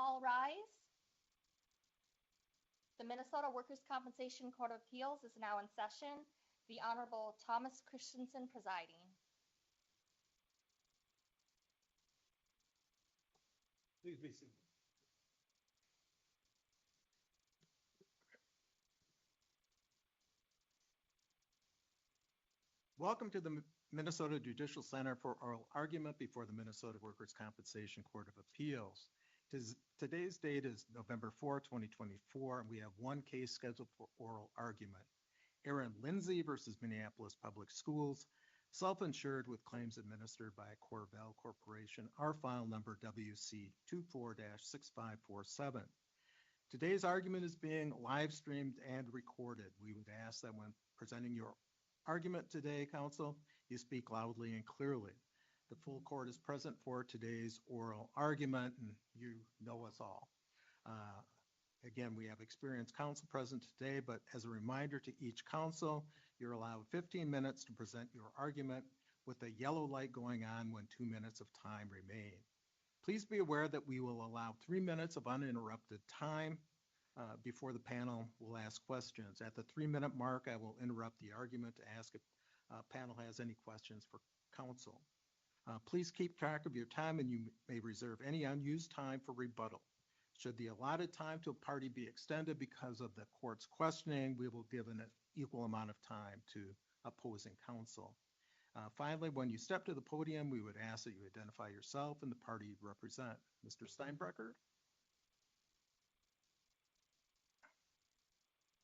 All rise. The Minnesota Workers' Compensation Court of Appeals is now in session. The Honorable Thomas Christensen presiding. Please be seated. Welcome to the Minnesota Judicial Center for oral argument before the Minnesota Workers' Compensation Court of Appeals. Today's date is November 4, 2024, and we have one case scheduled for oral argument. Erin, Lindsay versus Minneapolis Public Schools, self-insured with claims administered by CorVel Corporation, our file number WC24-6547. Today's argument is being live streamed and recorded. We would ask that when presenting your argument today, counsel, you speak loudly and clearly. The full court is present for today's oral argument, and you know us all. Again, we have experienced counsel present today, but as a reminder to each counsel, you're allowed 15 minutes to present your argument with a yellow light going on when 2 minutes of time remain. Please be aware that we will allow 3 minutes of uninterrupted time before the panel will ask questions. At the 3-minute mark, I will interrupt the argument to ask if panel has any questions for counsel. Please keep track of your time, and you may reserve any unused time for rebuttal. Should the allotted time to a party be extended because of the court's questioning, we will give an equal amount of time to opposing counsel. Finally, when you step to the podium, we would ask that you identify yourself and the party you represent. Mr. Steinbrecher?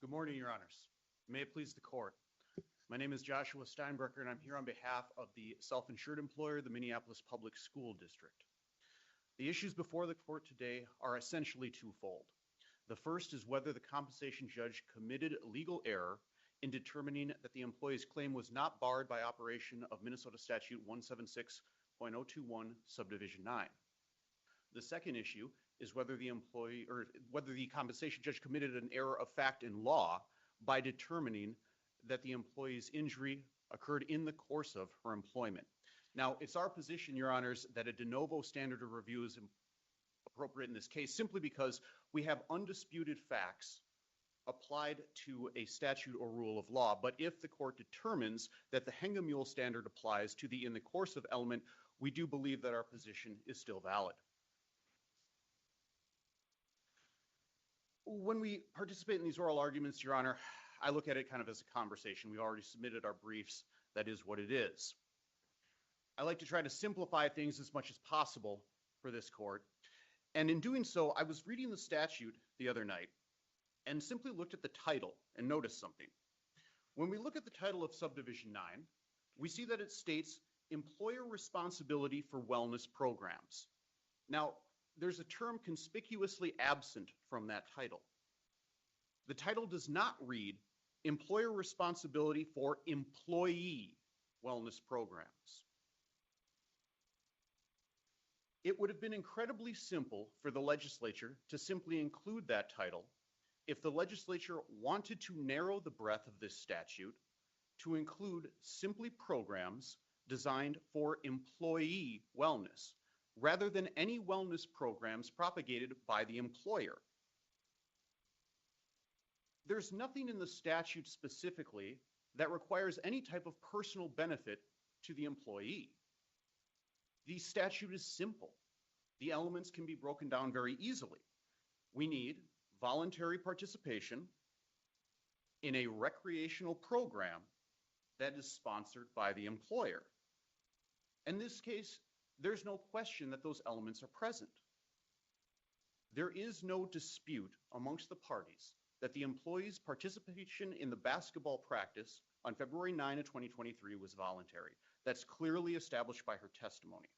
Good morning, Your Honors. May it please the court. My name is Joshua Steinbrecher, and I'm here on behalf of the self-insured employer, the Minneapolis Public School District. The issues before the court today are essentially twofold. The first is whether the compensation judge committed legal error in determining that the employee's claim was not barred by operation of Minnesota Statute 176.021, Subdivision 9. The second issue is whether the compensation judge committed an error of fact in law by determining that the employee's injury occurred in the course of her employment. Now, it's our position, Your Honors, that a de novo standard of review is appropriate in this case simply because we have undisputed facts applied to a statute or rule of law. But if the court determines that the Hengemule standard applies to the in the course of element, we do believe that our position is still valid. When we participate in these oral arguments, Your Honor, I look at it kind of as a conversation. We already submitted our briefs. That is what it is. I like to try to simplify things as much as possible for this court. And in doing so, I was reading the statute the other night and simply looked at the title and noticed something. When we look at the title of Subdivision 9, we see that it states employer responsibility for wellness programs. Now, there's a term conspicuously absent from that title. The title does not read employer responsibility for employee wellness programs. It would have been incredibly simple for the legislature to simply include that title if the legislature wanted to narrow the breadth of this statute to include simply programs designed for employee wellness, rather than any wellness programs propagated by the employer. There's nothing in the statute specifically that requires any type of personal benefit to the employee. The statute is simple. The elements can be broken down very easily. We need voluntary participation in a recreational program that is sponsored by the employer. In this case, there's no question that those elements are present. There is no dispute amongst the parties that the employee's participation in the basketball practice on February 9 of 2023 was voluntary. That's clearly established by her testimony.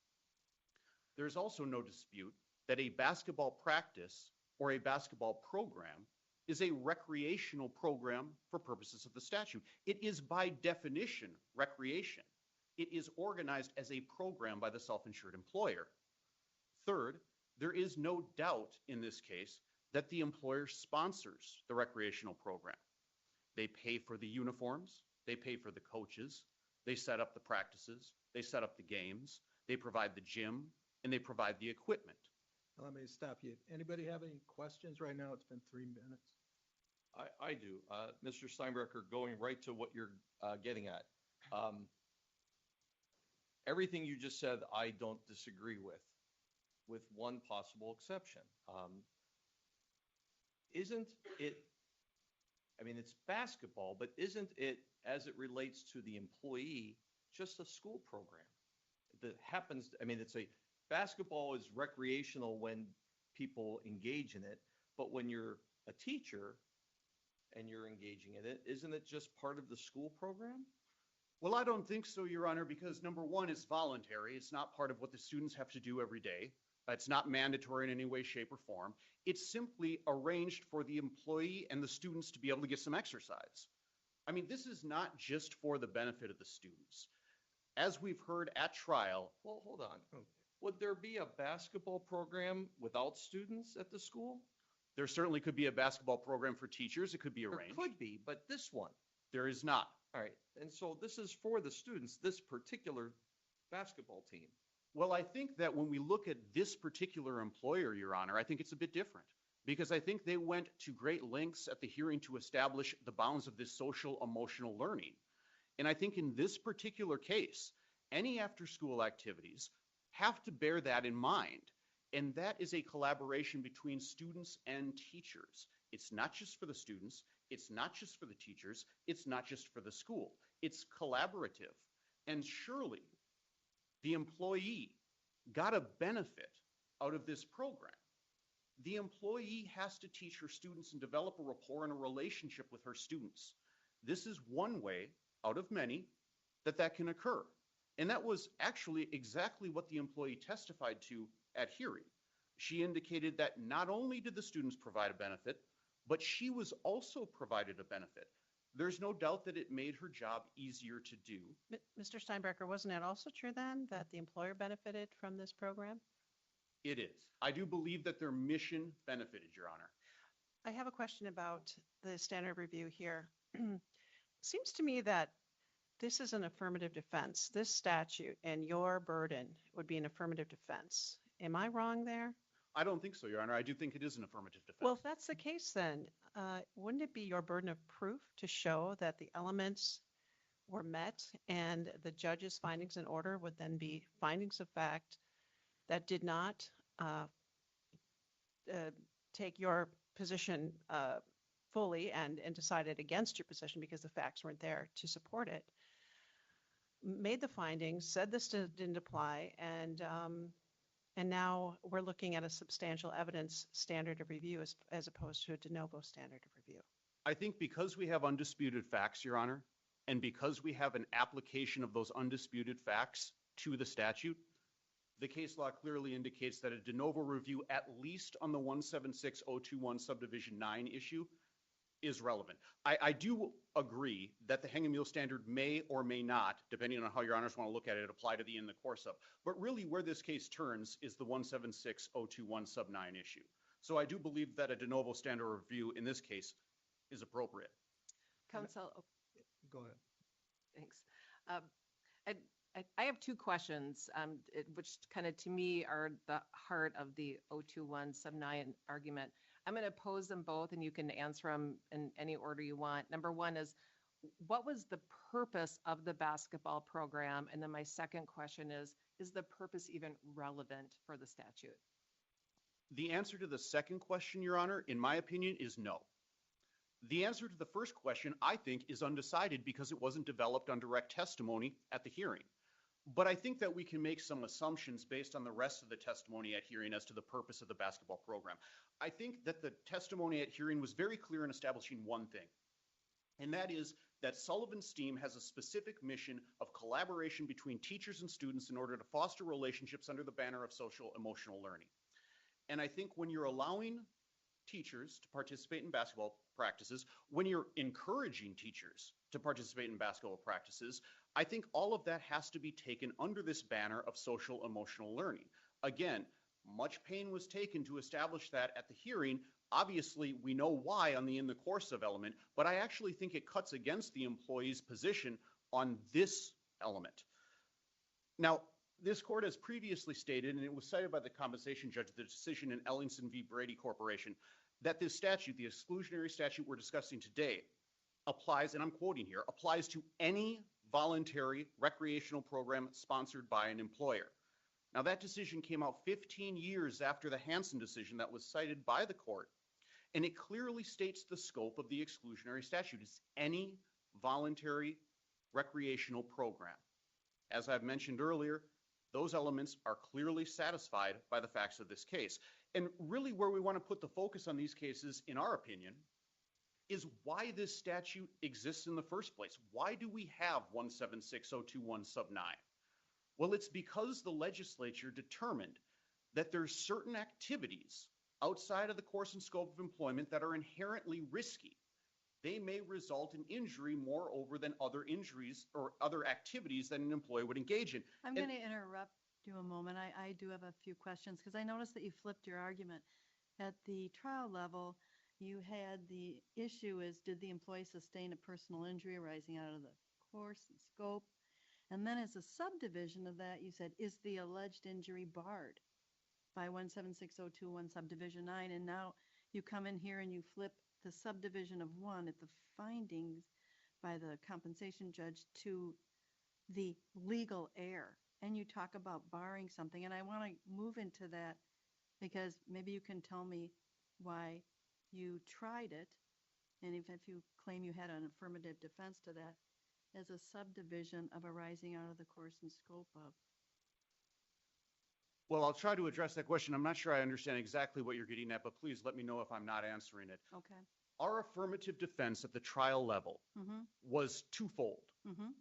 There's also no dispute that a basketball practice or a basketball program is a recreational program for purposes of the statute. It is by definition recreation. It is organized as a program by the self-insured employer. Third, there is no doubt in this case that the employer sponsors the recreational program. They pay for the uniforms, they pay for the coaches, they set up the practices, they set up the games, they provide the gym, and they provide the equipment. Let me stop you. Anybody have any questions right now? It's been 3 minutes. I do. Mr. Steinbrecher, going right to what you're getting at. Everything you just said, I don't disagree with one possible exception. Isn't it, I mean, it's basketball, but isn't it, as it relates to the employee, just a school program that happens, I mean, basketball is recreational when people engage in it, but when you're a teacher and you're engaging in it, isn't it just part of the school program? Well, I don't think so, Your Honor, because number one, it's voluntary. It's not part of what the students have to do every day. It's not mandatory in any way, shape, or form. It's simply arranged for the employee and the students to be able to get some exercise. I mean, this is not just for the benefit of the students. As we've heard at trial. Well, hold on. Would there be a basketball program without students at the school? There certainly could be a basketball program for teachers. It could be arranged. There could be, but this one. There is not. All right. And so this is for the students, this particular basketball team. Well, I think that when we look at this particular employer, Your Honor, I think it's a bit different, because I think they went to great lengths at the hearing to establish the bounds of this social emotional learning. And I think in this particular case, any after-school activities have to bear that in mind. And that is a collaboration between students and teachers. It's not just for the students. It's not just for the teachers. It's not just for the school. It's collaborative. And surely the employee got a benefit out of this program. The employee has to teach her students and develop a rapport and a relationship with her students. This is one way out of many that can occur. And that was actually exactly what the employee testified to at hearing. She indicated that not only did the students provide a benefit, but she was also provided a benefit. There's no doubt that it made her job easier to do. Mr. Steinbrecher, wasn't it also true then that the employer benefited from this program? It is. I do believe that their mission benefited, Your Honor. I have a question about the standard review here. Seems to me that this is an affirmative defense. This statute and your burden would be an affirmative defense. Am I wrong there? I don't think so, Your Honor. I do think it is an affirmative defense. Well, if that's the case, then wouldn't it be your burden of proof to show that the elements were met and the judge's findings in order would then be findings of fact that did not take your position fully and decided against your position because the facts weren't there to support it, made the findings, said this didn't apply, and now we're looking at a substantial evidence standard of review as opposed to a de novo standard of review? I think because we have undisputed facts, Your Honor, and because we have an application of those undisputed facts to the statute, the case law clearly indicates that a de novo review, at least on the 176021 subdivision 9 issue, is relevant. I do agree that the hang and mule standard may or may not, depending on how Your Honors want to look at it, apply to the in the course of. But really where this case turns is the 176021 sub 9 issue. So I do believe that a de novo standard review in this case is appropriate. Counsel, Go ahead. thanks. I have two questions, which kind of to me are the heart of the 021 sub 9 argument. I'm going to pose them both and you can answer them in any order you want. Number one is, what was the purpose of the basketball program? And then my second question is the purpose even relevant for the statute? The answer to the second question, Your Honor, in my opinion, is no. The answer to the first question, I think, is undecided because it wasn't developed on direct testimony at the hearing. But I think that we can make some assumptions based on the rest of the testimony at hearing as to the purpose of the basketball program. I think that the testimony at hearing was very clear in establishing one thing, and that is that Sullivan's team has a specific mission of collaboration between teachers and students in order to foster relationships under the banner of social emotional learning. And I think when you're allowing teachers to participate in basketball practices, when you're encouraging teachers to participate in basketball practices, I think all of that has to be taken under this banner of social emotional learning. Again, much pain was taken to establish that at the hearing. Obviously, we know why on the in the course of element, but I actually think it cuts against the employee's position on this element. Now, This court has previously stated, and it was cited by the compensation judge, the decision in Ellingson v. Brady Corporation, that this statute, the exclusionary statute we're discussing today, applies, and I'm quoting here, applies to any voluntary recreational program sponsored by an employer. Now, that decision came out 15 years after the Hansen decision that was cited by the court, and it clearly states the scope of the exclusionary statute. It's any voluntary recreational program. As I've mentioned earlier, those elements are clearly satisfied by the facts of this case. And really where we want to put the focus on these cases, in our opinion, is why this statute exists in the first place. Why do we have 176021 sub 9? Well, it's because the legislature determined that there's certain activities outside of the course and scope of employment that are inherently risky. They may result in injury moreover than other injuries or other activities that an employee would engage in. I'm going to interrupt you a moment. I do have a few questions because I noticed that you flipped your argument. At the trial level, you had the issue is, did the employee sustain a personal injury arising out of the course and scope? And then as a subdivision of that, you said, is the alleged injury barred by 176021 subdivision 9? And now you come in here and you flip the subdivision of 1 at the findings by the compensation judge to the legal error. And you talk about barring something. And I want to move into that because maybe you can tell me why you tried it. And if you claim you had an affirmative defense to that as a subdivision of arising out of the course and scope of. Well, I'll try to address that question. I'm not sure I understand exactly what you're getting at, but please let me know if I'm not answering it. Okay. Our affirmative defense at the trial level was twofold.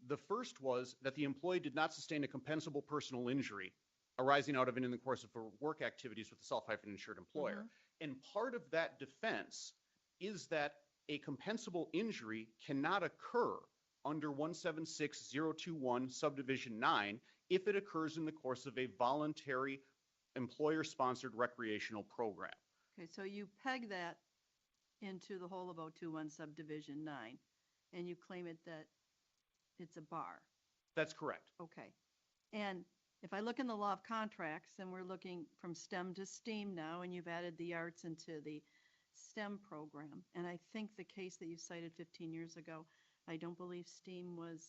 The first was that the employee did not sustain a compensable personal injury arising out of and in the course of work activities with the self-insured employer. And part of that defense is that a compensable injury cannot occur under 176021 subdivision 9 if it occurs in the course of a voluntary employer-sponsored recreational program. Okay, so you peg that into the whole of 021 subdivision 9, and you claim it that it's a bar. That's correct. Okay. And if I look in the law of contracts, and we're looking from STEM to STEAM now, and you've added the arts into the STEM program, and I think the case that you cited 15 years ago, I don't believe STEAM was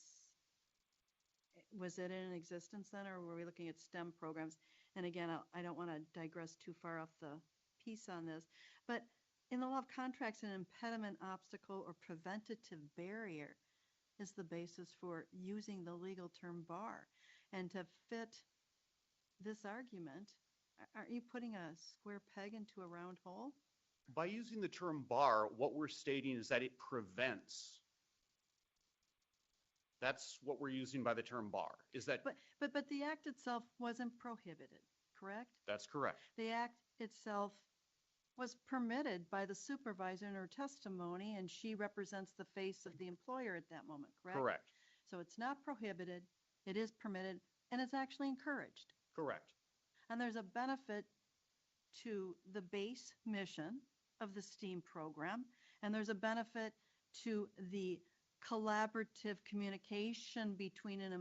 it in existence then, or were we looking at STEM programs? And again, I don't want to digress too far off the piece on this, but in the law of contracts, an impediment, obstacle, or preventative barrier is the basis for using the legal term bar. And to fit this argument, aren't you putting a square peg into a round hole? By using the term bar, what we're stating is that it prevents. That's what we're using by the term bar, is that... But the act itself wasn't prohibited, correct? That's correct. The act itself was permitted by the supervisor in her testimony, and she represents the face of the employer at that moment, correct? Correct. So it's not prohibited, it is permitted, and it's actually encouraged. Correct. And there's a benefit to the base mission of the STEAM program, and there's a benefit to the collaborative communication between the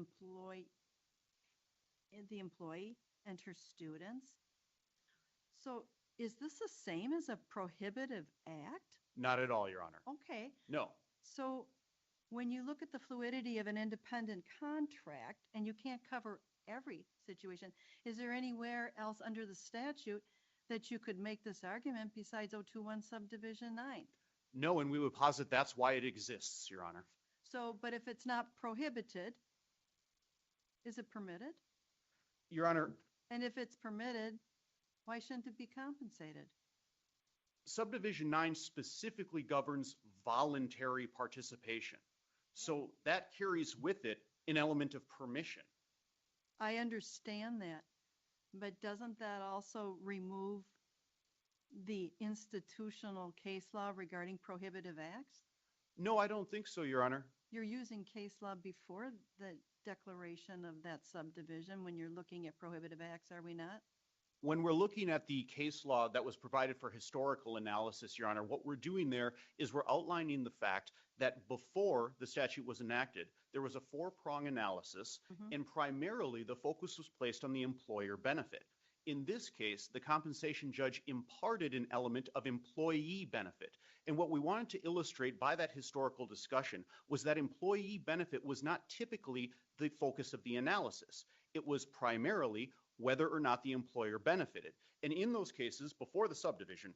employee and her students. So is this the same as a prohibitive act? Not at all, Your Honor. Okay. No. So when you look at the fluidity of an independent contract, and you can't cover every situation, is there anywhere else under the statute that you could make this argument besides 021 subdivision 9? No, and we would posit that's why it exists, Your Honor. So, but if it's not prohibited, is it permitted? Your Honor. And if it's permitted, why shouldn't it be compensated? Subdivision 9 specifically governs voluntary participation. So that carries with it an element of permission. I understand that, but doesn't that also remove the institutional case law regarding prohibitive acts? No, I don't think so, Your Honor. You're using case law before the declaration of that subdivision when you're looking at prohibitive acts, are we not? When we're looking at the case law that was provided for historical analysis, Your Honor, what we're doing there is we're outlining the fact that before the statute was enacted, there was a four-prong analysis, Mhm. and primarily the focus was placed on the employer benefit. In this case, the compensation judge imparted an element of employee benefit. And what we wanted to illustrate by that historical discussion was that employee benefit was not typically the focus of the analysis. It was primarily whether or not the employer benefited. And in those cases, before the subdivision,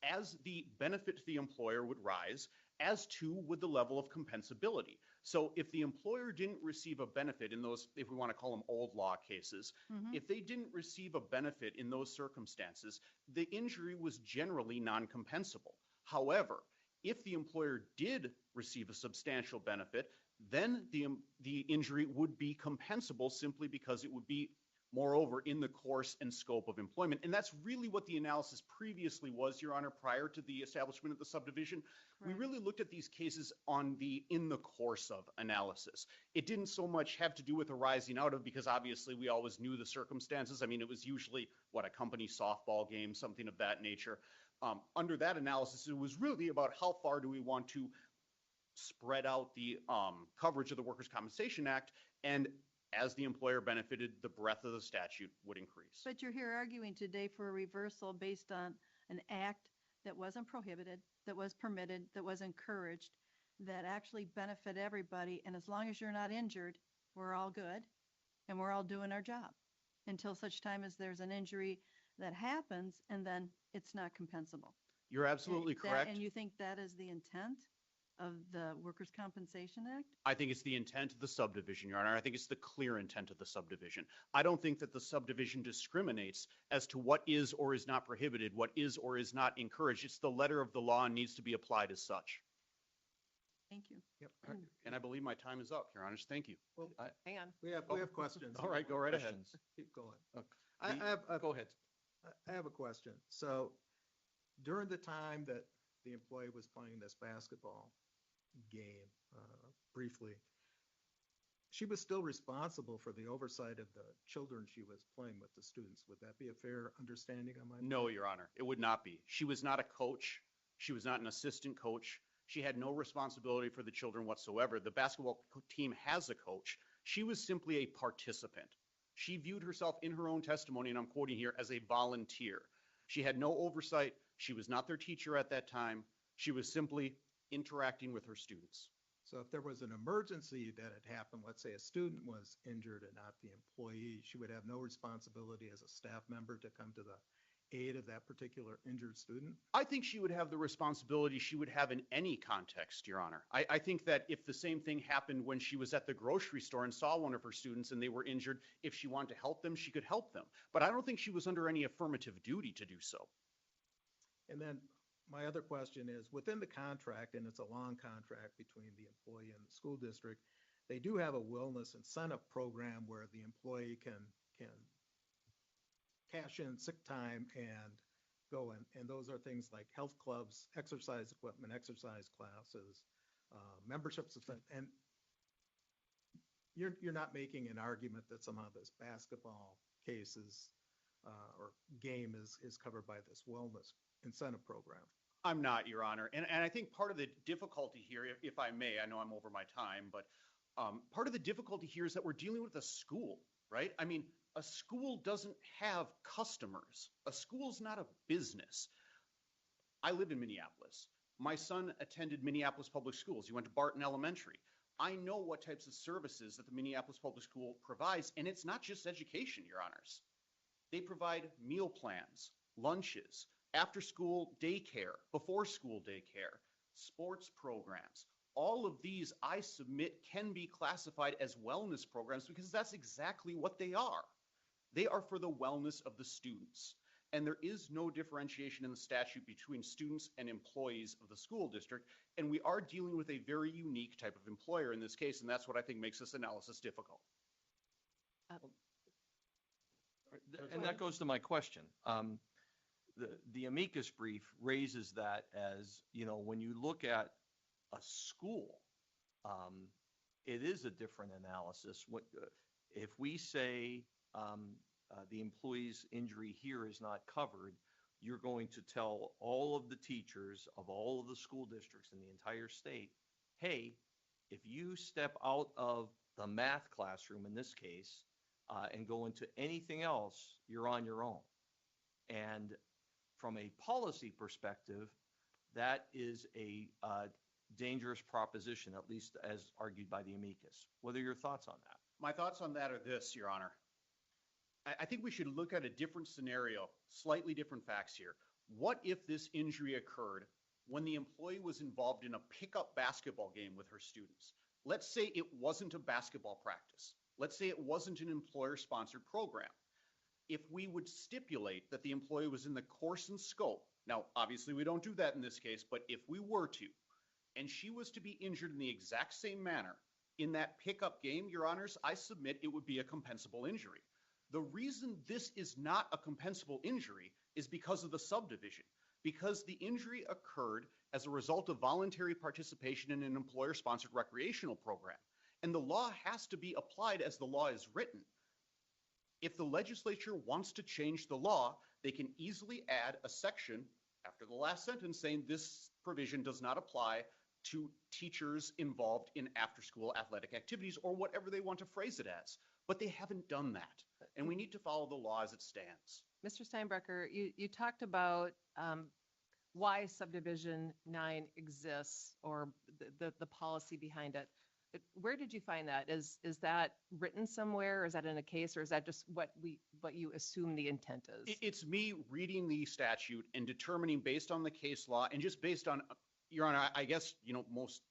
as the benefit to the employer would rise, as too would the level of compensability. So if the employer didn't receive a benefit in those, if we want to call them old law cases, Mhm. if they didn't receive a benefit in those circumstances, the injury was generally non-compensable. However, if the employer did receive a substantial benefit, then the injury would be compensable simply because it would be, moreover, in the course and scope of employment. And that's really what the analysis previously was, Your Honor, prior to the establishment of the subdivision. We Correct. really looked at these cases on the in the course of analysis. It didn't so much have to do with arising out of, because obviously we always knew the circumstances. I mean, it was usually, a company softball game, something of that nature. Under that analysis, it was really about how far do we want to spread out the coverage of the Workers' Compensation Act, and as the employer benefited, the breadth of the statute would increase. But you're here arguing today for a reversal based on an act that wasn't prohibited, that was permitted, that was encouraged, that actually benefit everybody. And as long as you're not injured, we're all good and we're all doing our job until such time as there's an injury that happens and then it's not compensable. You're absolutely correct. And you think that is the intent of the Workers' Compensation Act? I think it's the intent of the subdivision, Your Honor. I think it's the clear intent of the subdivision. I don't think that the subdivision discriminates as to what is or is not prohibited, what is or is not encouraged. It's the letter of the law and needs to be applied as such. Thank you. Yep. And I believe my time is up, Your Honors. Thank you. Well, Hang on. we have questions. All right, go right ahead. Questions? Keep going. Okay. Go ahead. I have a question. So during the time that the employee was playing this basketball game, briefly, she was still responsible for the oversight of the children she was playing with, the students. Would that be a fair understanding on my part? No, Your Honor, it would not be. She was not a coach. She was not an assistant coach. She had no responsibility for the children whatsoever. The basketball team has a coach. She was simply a participant. She viewed herself in her own testimony, and I'm quoting here, as a volunteer. She had no oversight. She was not their teacher at that time. She was simply interacting with her students. So if there was an emergency that had happened, let's say a student was injured and not the employee, she would have no responsibility as a staff member to come to the aid of that particular injured student? I think she would have the responsibility she would have in any context, Your Honor. I think that if the same thing happened when she was at the grocery store and saw one of her students and they were injured, if she wanted to help them, she could help them. But I don't think she was under any affirmative duty to do so. And then my other question is, within the contract, and it's a long contract between the employee and the school district, they do have a wellness incentive program where the employee can cash in sick time and go in. And those are things like health clubs, exercise equipment, exercise classes, memberships. And you're not making an argument that somehow this basketball case or game is covered by this wellness incentive program. I'm not, Your Honor. And I think part of the difficulty here, if I may, I know I'm over my time, but part of the difficulty here is that we're dealing with a school, right? I mean, a school doesn't have customers. A school's not a business. I live in Minneapolis. My son attended Minneapolis Public Schools. He went to Barton Elementary. I know what types of services that the Minneapolis Public School provides, and it's not just education, Your Honors. They provide meal plans, lunches, after-school daycare, before-school daycare, sports programs. All of these, I submit, can be classified as wellness programs because that's exactly what they are. They are for the wellness of the students. And there is no differentiation in the statute between students and employees of the school district. And we are dealing with a very unique type of employer in this case, and that's what I think makes this analysis difficult. And that goes to my question. The amicus brief raises that as, when you look at a school, it is a different analysis. If we say the employee's injury here is not covered, you're going to tell all of the teachers of all of the school districts in the entire state, hey, if you step out of the math classroom in this case and go into anything else, you're on your own. And from a policy perspective, that is a dangerous proposition, at least as argued by the amicus. What are your thoughts on that? My thoughts on that are this, Your Honor. I think we should look at a different scenario, slightly different facts here. What if this injury occurred when the employee was involved in a pickup basketball game with her students? Let's say it wasn't a basketball practice. Let's say it wasn't an employer-sponsored program. If we would stipulate that the employee was in the course and scope, now obviously we don't do that in this case, but if we were to, and she was to be injured in the exact same manner in that pickup game, Your Honors, I submit it would be a compensable injury. The reason this is not a compensable injury is because of the subdivision, because the injury occurred as a result of voluntary participation in an employer-sponsored recreational program. And the law has to be applied as the law is written. If the legislature wants to change the law, they can easily add a section after the last sentence saying this provision does not apply to teachers involved in after-school athletic activities or whatever they want to phrase it as. But they haven't done that. And we need to follow the law as it stands. Mr. Steinbrecher, you talked about why Subdivision 9 exists, or the policy behind it. Where did you find that? Is that written somewhere? Or is that in a case? Or is that just what you assume the intent is? It's me reading the statute and determining based on the case law and just based on, Your Honor, I guess, most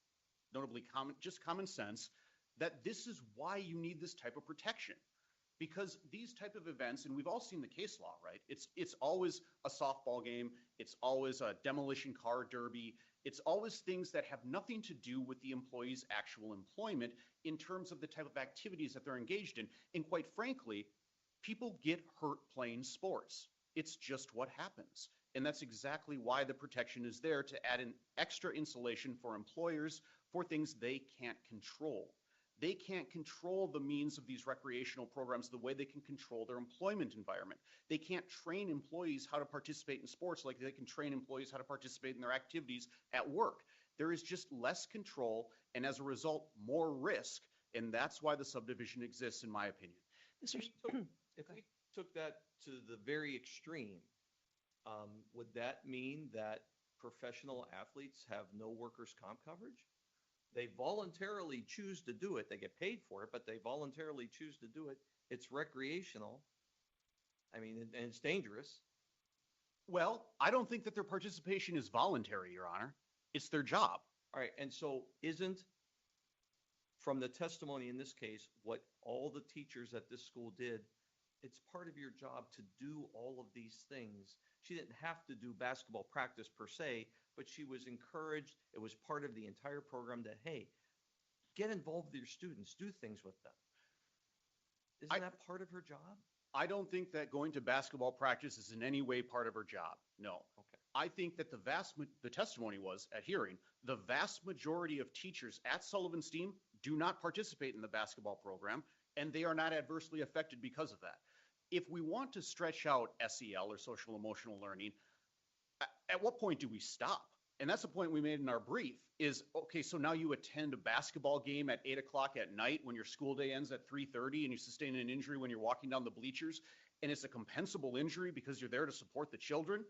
notably common sense, that this is why you need this type of protection. Because these type of events, and we've all seen the case law, right? It's always a softball game. It's always a demolition car derby. It's always things that have nothing to do with the employee's actual employment in terms of the type of activities that they're engaged in. And quite frankly, people get hurt playing sports. It's just what happens. And that's exactly why the protection is there, to add an extra insulation for employers for things they can't control. They can't control the means of these recreational programs the way they can control their employment environment. They can't train employees how to participate in sports like they can train employees how to participate in their activities at work. There is just less control and, as a result, more risk. And that's why the subdivision exists, in my opinion. If we took that to the very extreme, would that mean that professional athletes have no workers' comp coverage? They voluntarily choose to do it. They get paid for it, but they voluntarily choose to do it. It's recreational. I mean, and it's dangerous. Well, I don't think that their participation is voluntary, Your Honor. It's their job. All right. And so isn't, from the testimony in this case, what all the teachers at this school did, it's part of your job to do all of these things. She didn't have to do basketball practice per se, but she was encouraged. It was part of the entire program that, hey, get involved with your students, do things with them. Isn't that part of her job? I don't think that going to basketball practice is in any way part of her job. No. Okay. I think that the testimony was at hearing, the vast majority of teachers at Sullivan Steam do not participate in the basketball program, and they are not adversely affected because of that. If we want to stretch out SEL, or social emotional learning, at what point do we stop? And that's the point we made in our brief is, okay, so now you attend a basketball game at 8 o'clock at night when your school day ends at 3:30 and you sustain an injury when you're walking down the bleachers, and it's a compensable injury because you're there to support the children.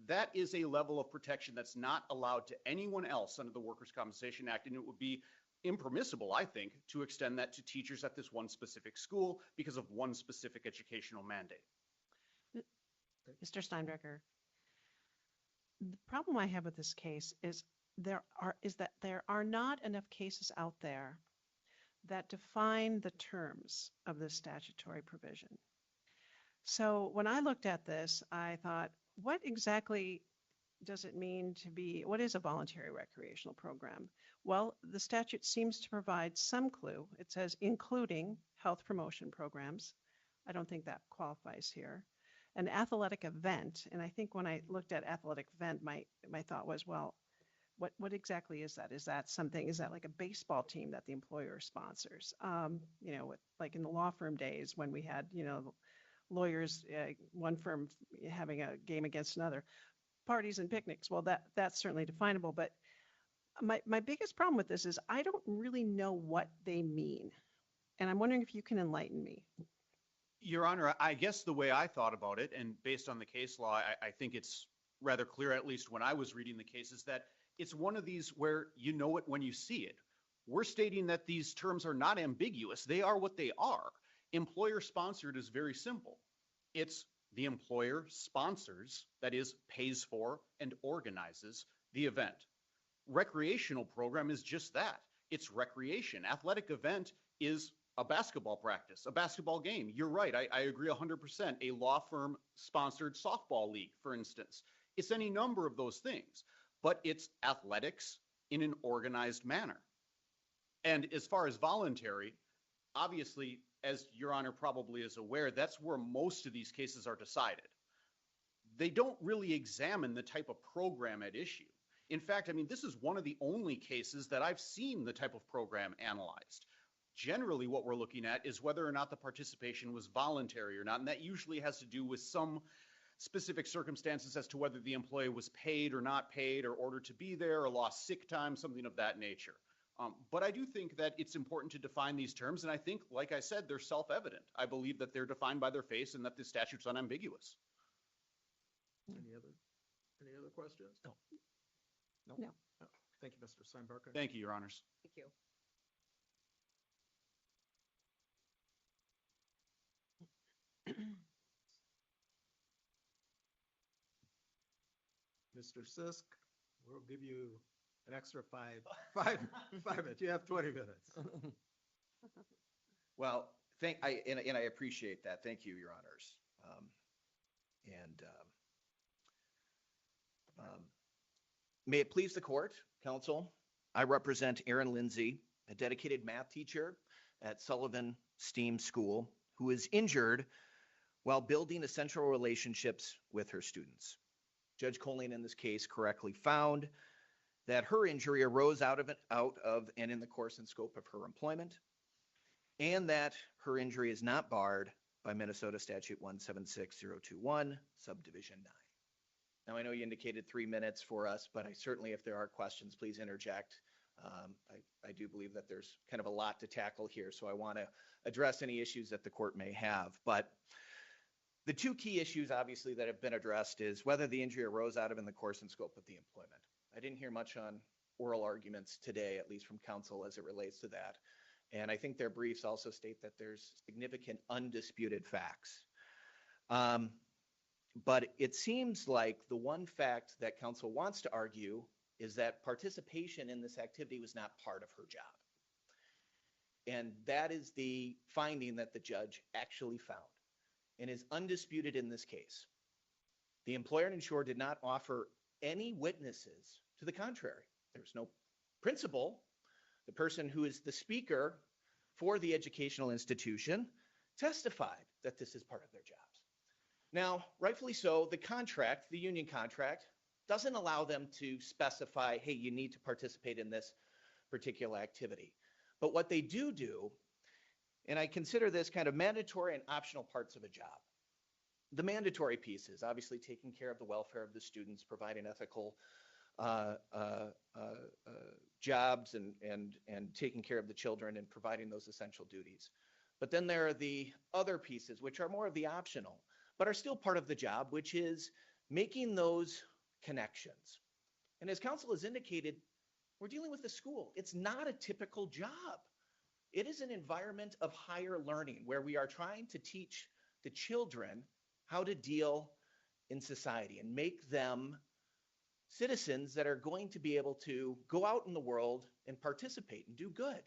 That is a level of protection that's not allowed to anyone else under the Workers' Compensation Act, and it would be impermissible, I think, to extend that to teachers at this one specific school because of one specific educational mandate. Mr. Steinbrecher, the problem I have with this case is that there are not enough cases out there that define the terms of this statutory provision. So when I looked at this, I thought, what exactly does it mean to be, what is a voluntary recreational program? Well, the statute seems to provide some clue. It says including health promotion programs. I don't think that qualifies here. An athletic event, and I think when I looked at athletic event, my thought was, well, what exactly is that? Is that like a baseball team that the employer sponsors? Like in the law firm days when we had, lawyers, one firm having a game against another. Parties and picnics, well, that's certainly definable, but my biggest problem with this is I don't really know what they mean. And I'm wondering if you can enlighten me. Your Honor, I guess the way I thought about it, and based on the case law, I think it's rather clear, at least when I was reading the case, is that it's one of these where you know it when you see it. We're stating that these terms are not ambiguous. They are what they are. Employer sponsored is very simple. It's the employer sponsors, that is, pays for and organizes the event. Recreational program is just that. It's recreation. Athletic event is a basketball practice, a basketball game. You're right. I agree 100%. A law firm sponsored softball league, for instance. It's any number of those things, but it's athletics in an organized manner. And as far as voluntary, obviously, as Your Honor probably is aware, that's where most of these cases are decided. They don't really examine the type of program at issue. In fact, I mean, this is one of the only cases that I've seen the type of program analyzed. Generally, what we're looking at is whether or not the participation was voluntary or not, and that usually has to do with some specific circumstances as to whether the employee was paid or not paid or ordered to be there or lost sick time, something of that nature. But I do think that it's important to define these terms, and I think, like I said, they're self-evident. I believe that they're defined by their face and that the statute's unambiguous. Any other questions? No. No. Oh, thank you, Mr. Steinbarker. Thank you, Your Honors. Thank you. Mr. Sisk, we'll give you an extra five minutes. You have 20 minutes. Well, I appreciate that. Thank you, Your Honors. May it please the court, counsel, I represent Erin Lindsay, a dedicated math teacher at Sullivan STEAM School, who is injured while building essential relationships with her students. Judge Colleen in this case correctly found that her injury arose out of and in the course and scope of her employment, and that her injury is not barred by Minnesota Statute 176021, Subdivision 9. Now, I know you indicated 3 minutes for us, but I certainly, if there are questions, please interject. I do believe that there's kind of a lot to tackle here, so I want to address any issues that the court may have. But the two key issues, obviously, that have been addressed is whether the injury arose out of in the course and scope of the employment. I didn't hear much on oral arguments today, at least from counsel, as it relates to that. And I think their briefs also state that there's significant undisputed facts. But it seems like the one fact that counsel wants to argue is that participation in this activity was not part of her job. And that is the finding that the judge actually found and is undisputed in this case. The employer insured did not offer any witnesses to the contrary. There's no principal. The person who is the speaker for the educational institution testified that this is part of their jobs. Now, rightfully so, the contract, the union contract, doesn't allow them to specify, hey, you need to participate in this particular activity. But what they do, and I consider this kind of mandatory and optional parts of a job. The mandatory piece is obviously taking care of the welfare of the students, providing ethical jobs and taking care of the children and providing those essential duties. But then there are the other pieces, which are more of the optional, but are still part of the job, which is making those connections. And as counsel has indicated, we're dealing with a school. It's not a typical job. It is an environment of higher learning where we are trying to teach the children how to deal in society and make them citizens that are going to be able to go out in the world and participate and do good.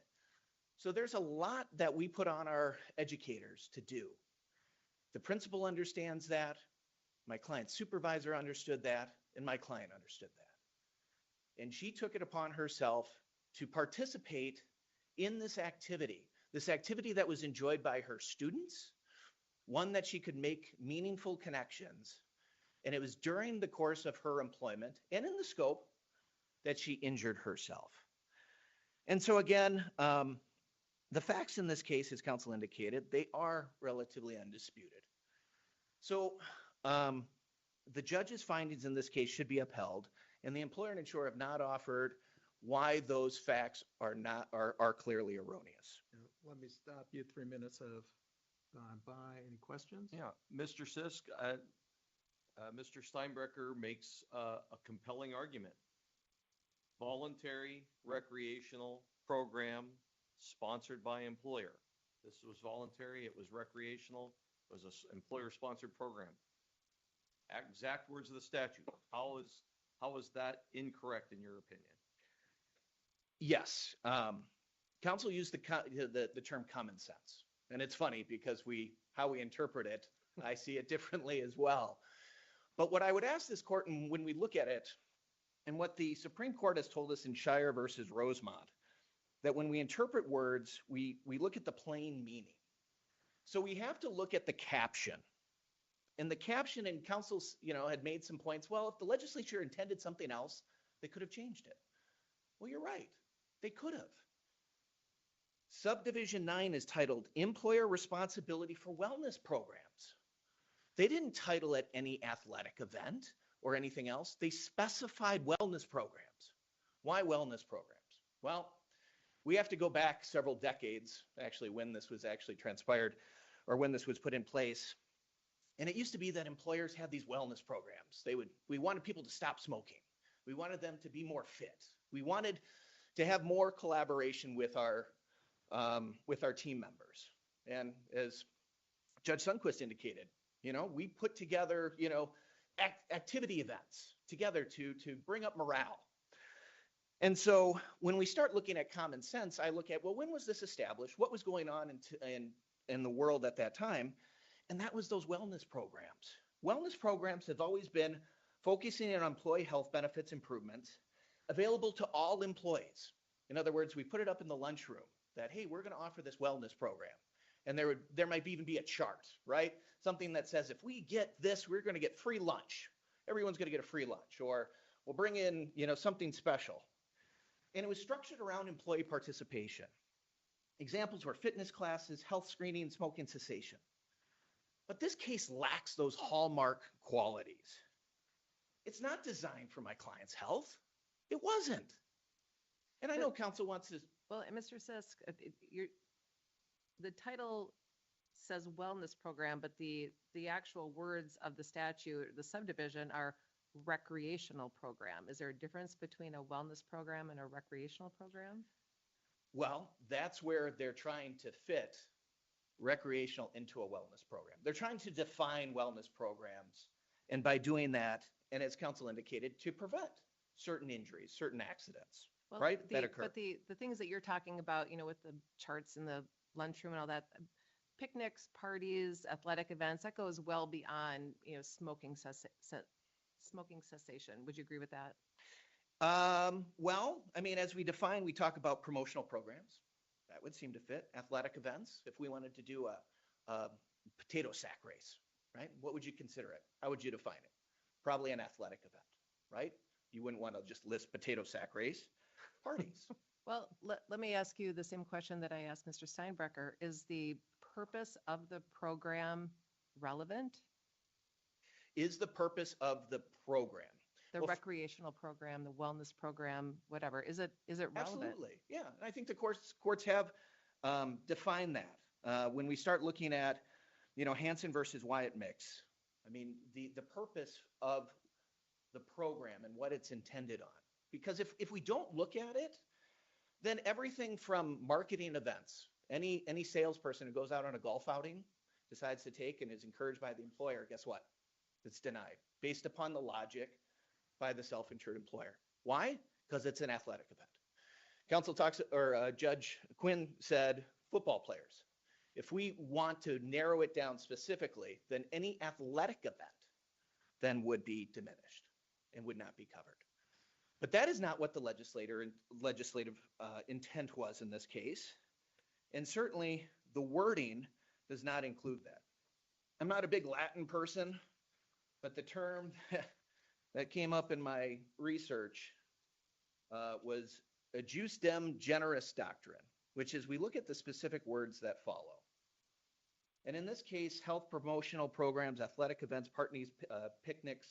So there's a lot that we put on our educators to do. The principal understands that, my client's supervisor understood that, and my client understood that. And she took it upon herself to participate in this activity that was enjoyed by her students, one that she could make meaningful connections. And it was during the course of her employment and in the scope that she injured herself. And so again, the facts in this case, as counsel indicated, they are relatively undisputed. So the judge's findings in this case should be upheld, and the employer and insurer have not offered why those facts are clearly erroneous. Let me stop you. 3 minutes have gone by. Any questions? Yeah, Mr. Sisk, Mr. Steinbrecher makes a compelling argument. Voluntary recreational program sponsored by employer. This was voluntary, it was recreational, it was an employer-sponsored program. Exact words of the statute. How is that incorrect in your opinion? Yes. Council used the term common sense. And it's funny because how we interpret it, I see it differently as well. But what I would ask this court, and when we look at it, and what the Supreme Court has told us in Shire versus Rosemont, that when we interpret words, we look at the plain meaning. So we have to look at the caption. And the caption, and council, had made some points. Well, if the legislature intended something else, they could have changed it. Well, you're right. They could have. Subdivision 9 is titled Employer Responsibility for Wellness Programs. They didn't title it any athletic event or anything else. They specified wellness programs. Why wellness programs? Well, we have to go back several decades, actually, when this was actually transpired or when this was put in place. And it used to be that employers had these wellness programs. We wanted people to stop smoking. We wanted them to be more fit. We wanted to have more collaboration with our team members. And as Judge Sundquist indicated, we put together, activity events together to bring up morale. And so when we start looking at common sense, I look at, well, when was this established? What was going on in the world at that time? And that was those wellness programs. Wellness programs have always been focusing on employee health benefits improvements available to all employees. In other words, we put it up in the lunchroom that, hey, we're going to offer this wellness program. And there might even be a chart, right? Something that says, if we get this, we're going to get free lunch. Everyone's going to get a free lunch. Or we'll bring in, something special. And it was structured around employee participation. Examples were fitness classes, health screening, smoking cessation. But this case lacks those hallmark qualities. It's not designed for my client's health. It wasn't. And I know council wants to. Well, and Mr. Sisk, the title says wellness program, but the actual words of the statute, the subdivision, are recreational program. Is there a difference between a wellness program and a recreational program? Well, that's where they're trying to fit recreational into a wellness program. They're trying to define wellness programs, and by doing that, and as council indicated, to prevent certain injuries, certain accidents, right, that occur. But the things that you're talking about, with the charts in the lunchroom and all that, picnics, parties, athletic events, that goes well beyond, smoking cessation. Would you agree with that? Well, as we define, we talk about promotional programs. That would seem to fit. Athletic events, if we wanted to do a potato sack race, right? What would you consider it? How would you define it? Probably an athletic event, right? You wouldn't want to just list potato sack race. Parties. Well, let me ask you the same question that I asked Mr. Steinbrecher. Is the purpose of the program relevant? Is the purpose of the program? The recreational program, the wellness program, whatever. Is it relevant? Absolutely. Yeah. And I think the courts have defined that. When we start looking at, Hansen versus Wyatt mix, the purpose of the program and what it's intended on. Because if we don't look at it, then everything from marketing events, any salesperson who goes out on a golf outing, decides to take and is encouraged by the employer, guess what? It's denied based upon the logic by the self-insured employer. Why? Because it's an athletic event. Council talks, or Judge Quinn said, football players. If we want to narrow it down specifically, then any athletic event then would be diminished and would not be covered. But that is not what the legislative intent was in this case. And certainly the wording does not include that. I'm not a big Latin person, but the term that came up in my research was a jus dem generis doctrine, which is we look at the specific words that follow. And in this case, health promotional programs, athletic events, parties, picnics,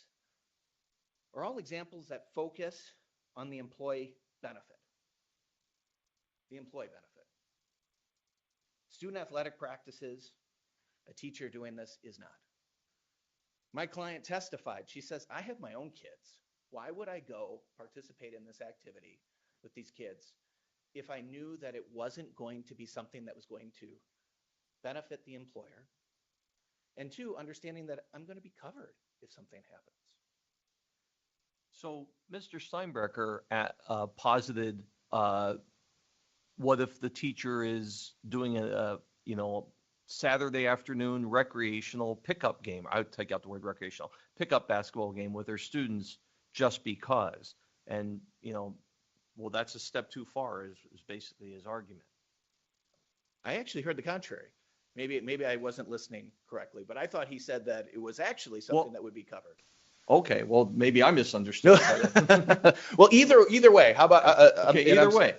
are all examples that focus on the employee benefit. the employee benefit. Student athletic practices, a teacher doing this is not. My client testified. She says, I have my own kids. Why would I go participate in this activity with these kids if I knew that it wasn't going to be something that was going to benefit the employer? And two, understanding that I'm going to be covered if something happens. So Mr. Steinbrecher posited, what if the teacher is doing a Saturday afternoon recreational pickup game? I would take out the word recreational, pickup basketball game with their students just because. And, well, that's a step too far is basically his argument. I actually heard the contrary. Maybe I wasn't listening correctly, but I thought he said that it was actually something that would be covered. Okay, well, maybe I misunderstood. Well, either way, how about okay, either way.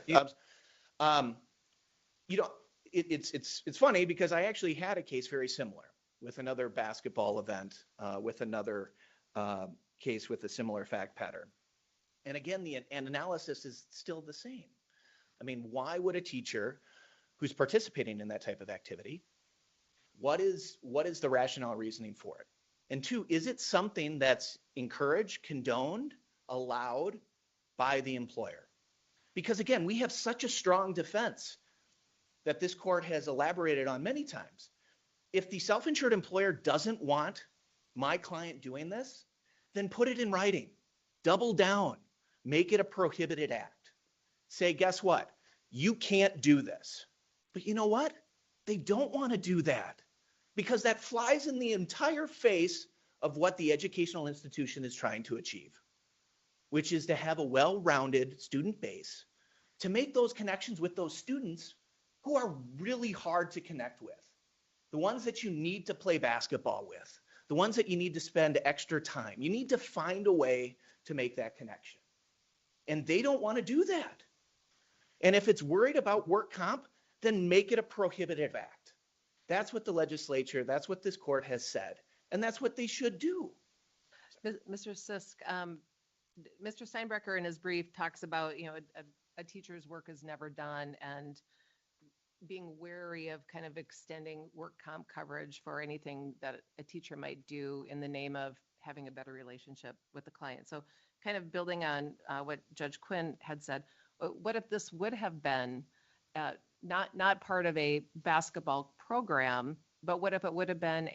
It's funny because I actually had a case very similar with another basketball event, with another case with a similar fact pattern. And again, the analysis is still the same. I mean, why would a teacher who's participating in that type of activity, what is the rationale reasoning for it? And two, is it something that's encouraged, condoned, allowed by the employer? Because again, we have such a strong defense that this court has elaborated on many times. If the self-insured employer doesn't want my client doing this, then put it in writing, double down, make it a prohibited act. Say, guess what? You can't do this. But you know what? They don't want to do that because that flies in the entire face of what the educational institution is trying to achieve, which is to have a well-rounded student base to make those connections with those students who are really hard to connect with, the ones that you need to play basketball with, the ones that you need to spend extra time. You need to find a way to make that connection. And they don't want to do that. And if it's worried about work comp, then make it a prohibitive act. That's what the legislature, that's what this court has said, and that's what they should do. Mr. Sisk, Mr. Steinbrecher in his brief talks about, a teacher's work is never done and being wary of kind of extending work comp coverage for anything that a teacher might do in the name of having a better relationship with the client. So kind of building on what Judge Quinn had said, what if this would have been not part of a basketball program, but what if it would have been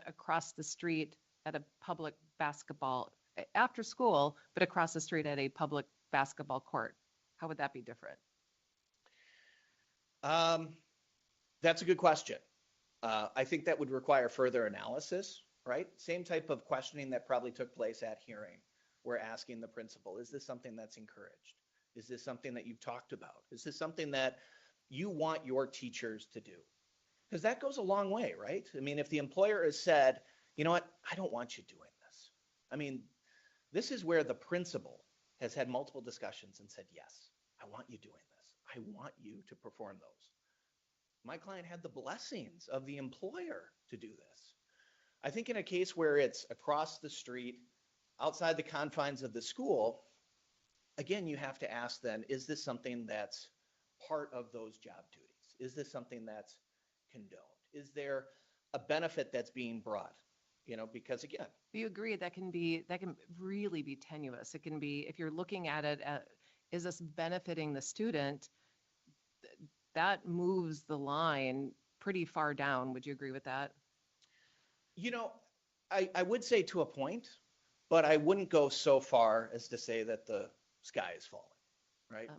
across the street at a public basketball after school, but across the street at a public basketball court? How would that be different? That's a good question. I think that would require further analysis, right? Same type of questioning that probably took place at hearing. We're asking the principal, is this something that's encouraged? Is this something that you've talked about? Is this something that you want your teachers to do? Because that goes a long way, right? I mean, if the employer has said, you know what, I don't want you doing this. I mean, this is where the principal has had multiple discussions and said, yes, I want you doing this. I want you to perform those. My client had the blessings of the employer to do this. I think in a case where it's across the street, outside the confines of the school, again, you have to ask then, is this something that's part of those job duties? Is this something that's condoned? Is there a benefit that's being brought? Because again, you agree that can really be tenuous. It can be, if you're looking at it, is this benefiting the student? That moves the line pretty far down. Would you agree with that? I would say to a point, but I wouldn't go so far as to say that the sky is falling, right?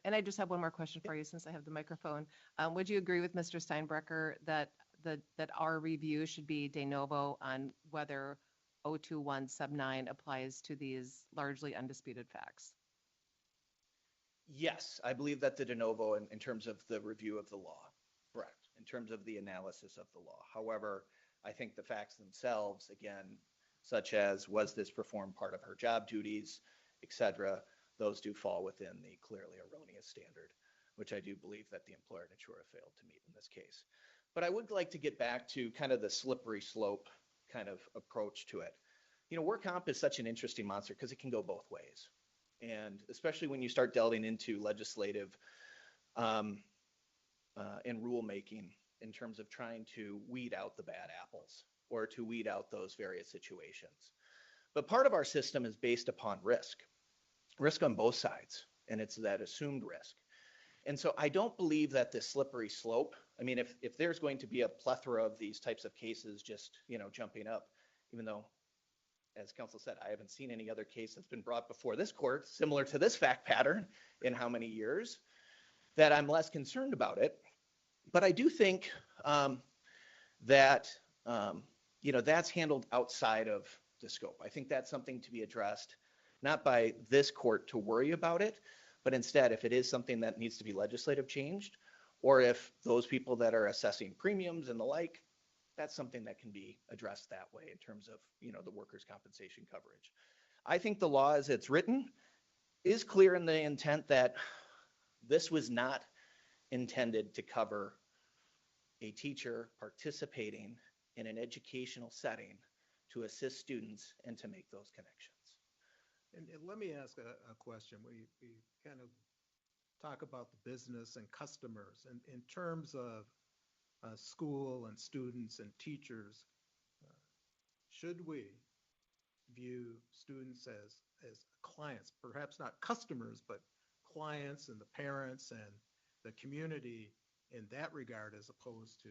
And I just have one more question for you since I have the microphone. Would you agree with Mr. Steinbrecher that our review should be de novo on whether 021 sub 9 applies to these largely undisputed facts? Yes, I believe that the de novo in terms of the review of the law, correct, in terms of the analysis of the law. However, I think the facts themselves, again, such as was this performed part of her job duties, et cetera, those do fall within the clearly erroneous standard, which I do believe that the employer and insurer failed to meet in this case. But I would like to get back to kind of the slippery slope kind of approach to it. Work comp is such an interesting monster because it can go both ways. And especially when you start delving into legislative and rulemaking in terms of trying to weed out the bad apples or to weed out those various situations. But part of our system is based upon risk on both sides, and it's that assumed risk. And so I don't believe that this slippery slope, I mean, if there's going to be a plethora of these types of cases just, jumping up, even though, as counsel said, I haven't seen any other case that's been brought before this court similar to this fact pattern in how many years, that I'm less concerned about it. But I do think that, that's handled outside of the scope. I think that's something to be addressed, not by this court to worry about it, but instead, if it is something that needs to be legislative changed, or if those people that are assessing premiums and the like, that's something that can be addressed that way in terms of, the workers' compensation coverage. I think the law as it's written is clear in the intent that this was not intended to cover a teacher participating in an educational setting to assist students and to make those connections. And let me ask a question. We kind of talk about the business and customers, and in terms of school and students and teachers, should we view students as clients, perhaps not customers, but clients and the parents and the community in that regard, as opposed to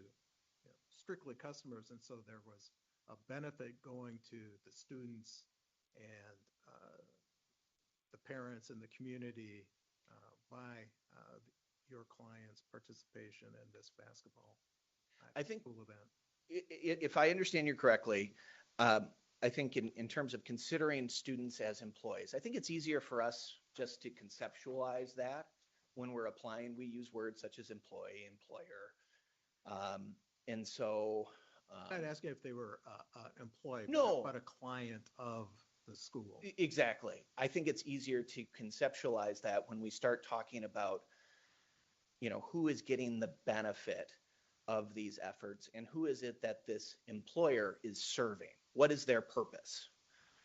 strictly customers? And so there was a benefit going to the students and the parents and the community by your client's participation in this basketball school event. If I understand you correctly, I think in terms of considering students as employees, I think it's easier for us just to conceptualize that when we're applying. We use words such as employee, employer. And so I'm not asking if they were an employee, no, but a client of the school. Exactly. I think it's easier to conceptualize that when we start talking about, who is getting the benefit of these efforts and who is it that this employer is serving? What is their purpose?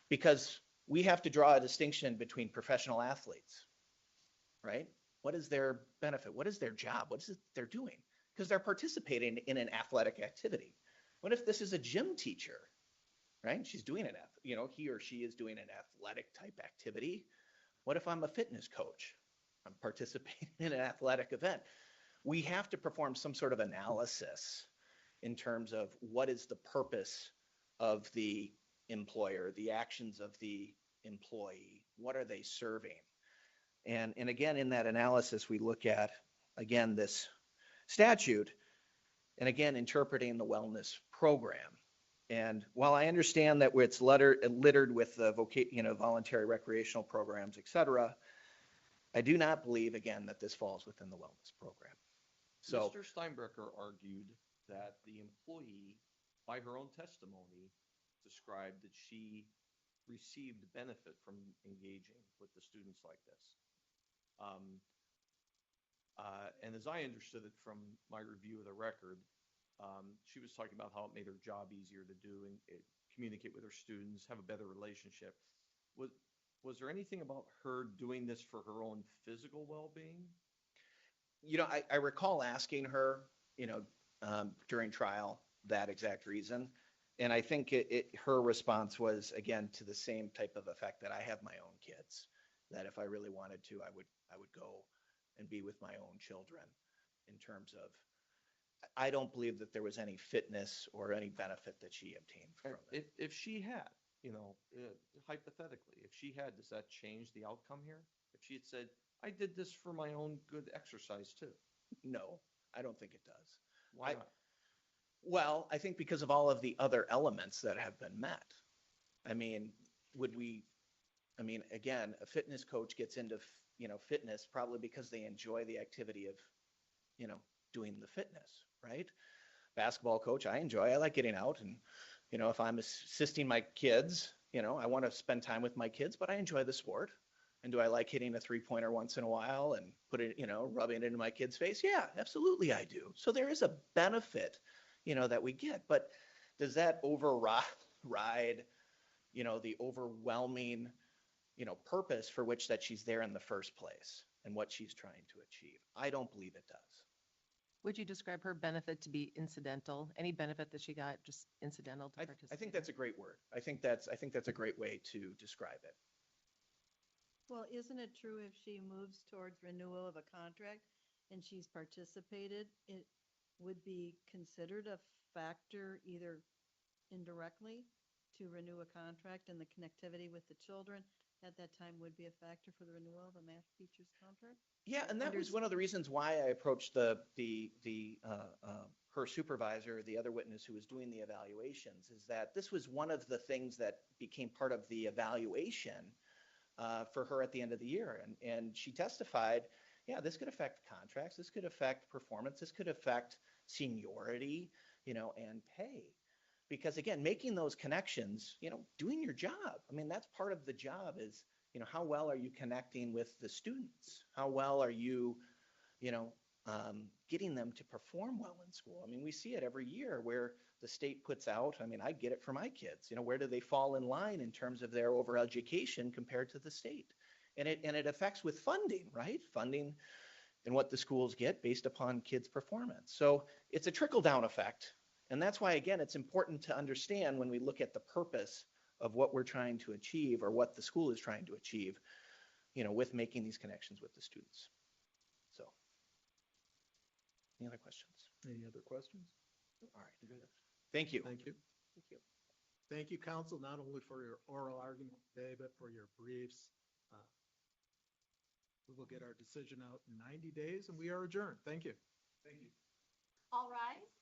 Because we have to draw a distinction between professional athletes, right? What is their benefit? What is their job? What is it they're doing? Because they're participating in an athletic activity. What if this is a gym teacher, right? She's doing he or she is doing an athletic type activity. What if I'm a fitness coach? I'm participating in an athletic event. We have to perform some sort of analysis in terms of what is the purpose of the employer, the actions of the employee, what are they serving? And again, in that analysis, we look at, again, this statute, and again, interpreting the wellness program. And while I understand that it's littered with the voluntary recreational programs, et cetera, I do not believe, again, that this falls within the wellness program. So Mr. Steinbrecher argued that the employee, by her own testimony, described that she received benefit from engaging with the students like this. And as I understood it from my review of the record, she was talking about how it made her job easier to do and communicate with her students, have a better relationship. Was there anything about her doing this for her own physical well-being? I recall asking her, during trial, that exact reason. And I think her response was, again, to the same type of effect that I have my own kids, that if I really wanted to, I would go and be with my own children in terms of, I don't believe that there was any fitness or any benefit that she obtained from it. If she had, hypothetically, if she had, does that change the outcome here? If she had said, I did this for my own good exercise too. No, I don't think it does. Why not? Well, I think because of all of the other elements that have been met. Again, a fitness coach gets into, fitness probably because they enjoy the activity of, doing the fitness, right? Basketball coach, I like getting out and, if I'm assisting my kids, I want to spend time with my kids, but I enjoy the sport. And do I like hitting a 3-pointer once in a while and put it, rubbing it into my kid's face? Yeah, absolutely I do. So there is a benefit, that we get. But does that override, the overwhelming, purpose for which that she's there in the first place and what she's trying to achieve. I don't believe it does. Would you describe her benefit to be incidental? Any benefit that she got just incidental to I participate? think that's a great word. I think that's a great way to describe it. Well, isn't it true if she moves towards renewal of a contract and she's participated, it would be considered a factor either indirectly to renew a contract, and the connectivity with the children at that time would be a factor for the renewal of a math teacher's contract? Yeah, and that was one of the reasons why I approached her supervisor, the other witness who was doing the evaluations, is that this was one of the things that became part of the evaluation for her at the end of the year. And she testified, yeah, this could affect contracts, this could affect performance, this could affect seniority, and pay. Because again, making those connections, doing your job. I mean, that's part of the job is, how well are you connecting with the students? How well are you, getting them to perform well in school? I mean, we see it every year where the state puts out, I mean, I get it for my kids, where do they fall in line in terms of their overall education compared to the state? And it affects with funding, right? Funding and what the schools get based upon kids' performance. So it's a trickle-down effect. And that's why, again, it's important to understand when we look at the purpose of what we're trying to achieve or what the school is trying to achieve, with making these connections with the students. So, any other questions? Any other questions? All right. Thank you. Thank you. Thank you. Thank you, counsel, not only for your oral argument today, but for your briefs. We will get our decision out in 90 days, and we are adjourned. Thank you. Thank you. All rise.